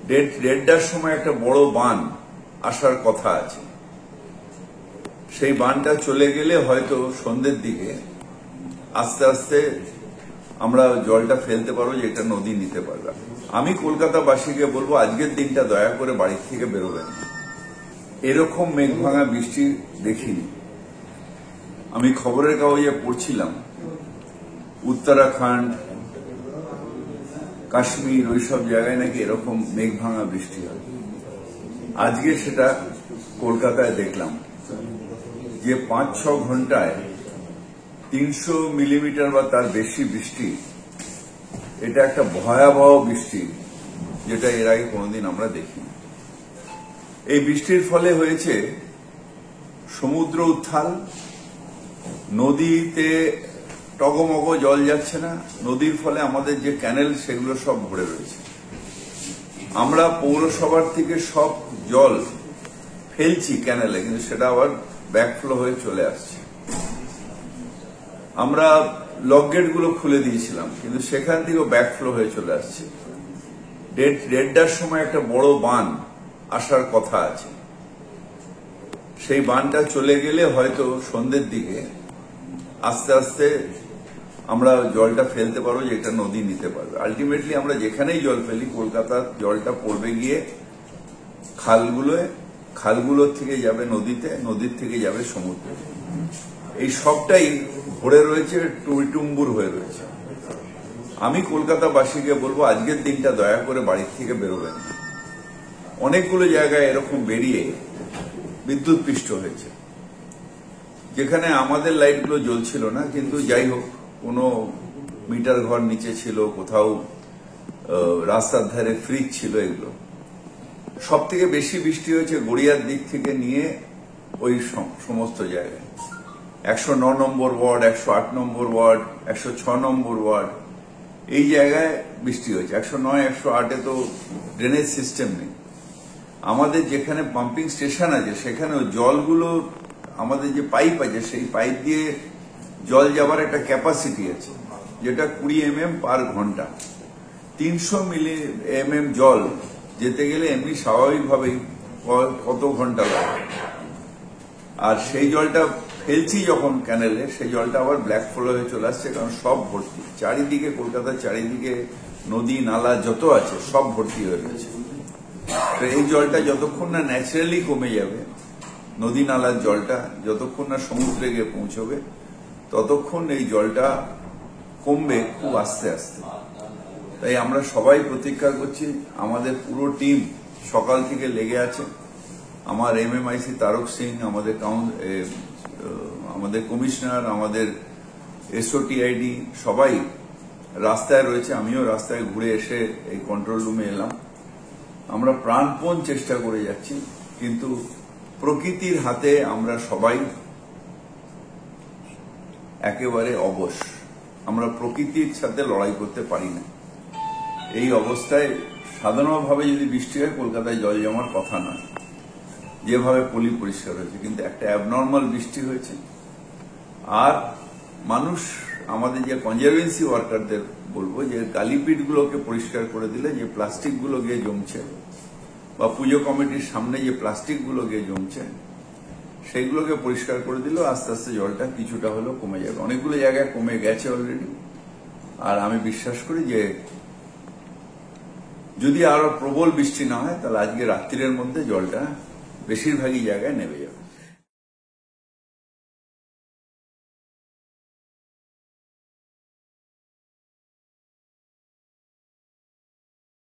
দেড়টার সময় একটা বড় বান আসার কথা আছে। সেই বানটা চলে গেলে হয়তো সন্ধ্যের দিকে আস্তে আস্তে আমরা জলটা ফেলতে পারবো, যেটা নদী নিতে পারবে। আমি কলকাতাবাসীকে বলবো, আজকের দিনটা দয়া করে বাড়ি থেকে বেরোবেন। এরকম মেঘ ভাঙা বৃষ্টি দেখিনি। আমি খবরের কাগজে পড়ছিলাম উত্তরাখণ্ড, কাশ্মীর, ওইসব জায়গায় নাকি এরকম মেঘ ভাঙা বৃষ্টি হয়। আজকে সেটা কলকাতায় দেখলাম যে 5-6 ঘন্টায় 300 মিলিমিটার বা তার বেশি বৃষ্টি। এটা একটা ভয়াবহ বৃষ্টি, যেটা এর আগে কোনোদিন আমরা দেখিনি। এই বৃষ্টির ফলে হয়েছে সমুদ্র উত্থাল, নদীতে টগমগ জল যাচ্ছে না। নদীর ফলে আমাদের যে ক্যানেল সেগুলো সব ভরে রয়েছে। আমরা পৌরসভার থেকে সব জল ফেলছি ক্যানেলে, কিন্তু সেটা আবার ব্যাকফ্লো হয়ে চলে আসছে। আমরা লক গেট গুলো খুলে দিয়েছিলাম, কিন্তু সেখান থেকেও ব্যাকফ্লো হয়ে চলে আসছে। দেড়টার সময় একটা বড় বান আসার কথা আছে। সেই বানটা চলে গেলে হয়তো সন্ধ্যের দিকে আস্তে আস্তে আমরা জলটা ফেলতে পারবো, যেটা নদী নিতে পারবে। আলটিমেটলি আমরা যেখানেই জল ফেলি, কলকাতার জলটা পড়বে গিয়ে খালগুলোর থেকে যাবে নদীতে, নদীর থেকে যাবে সমুদ্রে। এই সবটাই ভরে রয়েছে, টুইটুম্বুর হয়ে রয়েছে। আমি কলকাতাবাসীকে বলবো, আজকের দিনটা দয়া করে বাড়ি থেকে বেরোবেন। অনেকগুলো জায়গায় এরকম বেরিয়ে বিদ্যুৎ পৃষ্ঠ হয়েছে, যেখানে আমাদের লাইটগুলো জ্বলছিল না। কিন্তু যাই হোক, কোনো মিটার ঘর নিচে ছিল, কোথাও রাস্তার ধারে ফ্রিজ ছিল। এগুলো সব থেকে বেশি বৃষ্টি হয়েছে গড়িয়ার দিক থেকে নিয়ে ওই সমস্ত জায়গায়। 109 নম্বর ওয়ার্ড, 108 নম্বর ওয়ার্ড, 106 নম্বর ওয়ার্ড, এই জায়গায় বৃষ্টি হয়েছে। 109, 108-এ তো ড্রেনেজ সিস্টেম নেই। আমাদের যেখানে পাম্পিং স্টেশন আছে সেখানেও জলগুলো, আমাদের যে পাইপ আছে সেই পাইপ দিয়ে জল যাবার একটা ক্যাপাসিটি আছে, যেটা 20 mm পার ঘন্টা। 300 mm জল যেতে গেলে এমনি স্বাভাবিকভাবেই কত ঘন্টা লাগে। আর সেই জলটা ফেলছি যখন ক্যানেলে, সেই জলটা আবার ব্ল্যাক ফ্লো হয়ে চলে আসছে, কারণ সব ভর্তি। চারিদিকে, কলকাতার চারিদিকে নদী নালা যত আছে সব ভর্তি হয়ে রয়েছে। তো এই জলটা যতক্ষণ না ন্যাচারালি কমে যাবে, নদী নালার জলটা যতক্ষণ না সমুদ্রে গিয়ে পৌঁছবে, ততক্ষণ এই জলটা কমবে খুব আস্তে আস্তে। তাই আমরা সবাই প্রতীক্ষা করছি। আমাদের পুরো টিম সকাল থেকে লেগে আছে। আমার MMIC তারক সিং, আমাদের কমিশনার, আমাদের SOTID সবাই রাস্তায় রয়েছে। আমিও রাস্তায় ঘুরে এসে এই কন্ট্রোল রুমে এলাম। আমরা প্রাণপণ চেষ্টা করে যাচ্ছি, কিন্তু প্রকৃতির হাতে আমরা সবাই একেবারে অবশ। আমরা প্রকৃতির সাথে লড়াই করতে পারি না। এই অবস্থায় সাধারণভাবে যদি বৃষ্টি হয়, কলকাতায় জল জমার কথা নয়, যেভাবে পলি পরিষ্কার হয়েছে। কিন্তু একটা অ্যাবনর্মাল বৃষ্টি হয়েছে। আর মানুষ, আমাদের যে কনজারভেন্সি ওয়ার্কারদের বলবো, যে গালিপিটগুলোকে পরিষ্কার করে দিলে যে প্লাস্টিকগুলো গিয়ে জমছে, বা পুজো কমিটির সামনে যে প্লাস্টিকগুলো গিয়ে জমছে, সেইগুলোকে পরিষ্কার করে দিলেও আস্তে আস্তে জলটা কিছুটা হলেও কমে যাবে। অনেকগুলো জায়গায় কমে গেছে অলরেডি। আর আমি বিশ্বাস করি যে যদি আরো প্রবল বৃষ্টি না হয়, তাহলে আজকে রাত্রির মধ্যে জলটা বেশিরভাগই জায়গায় নেমে যাবে।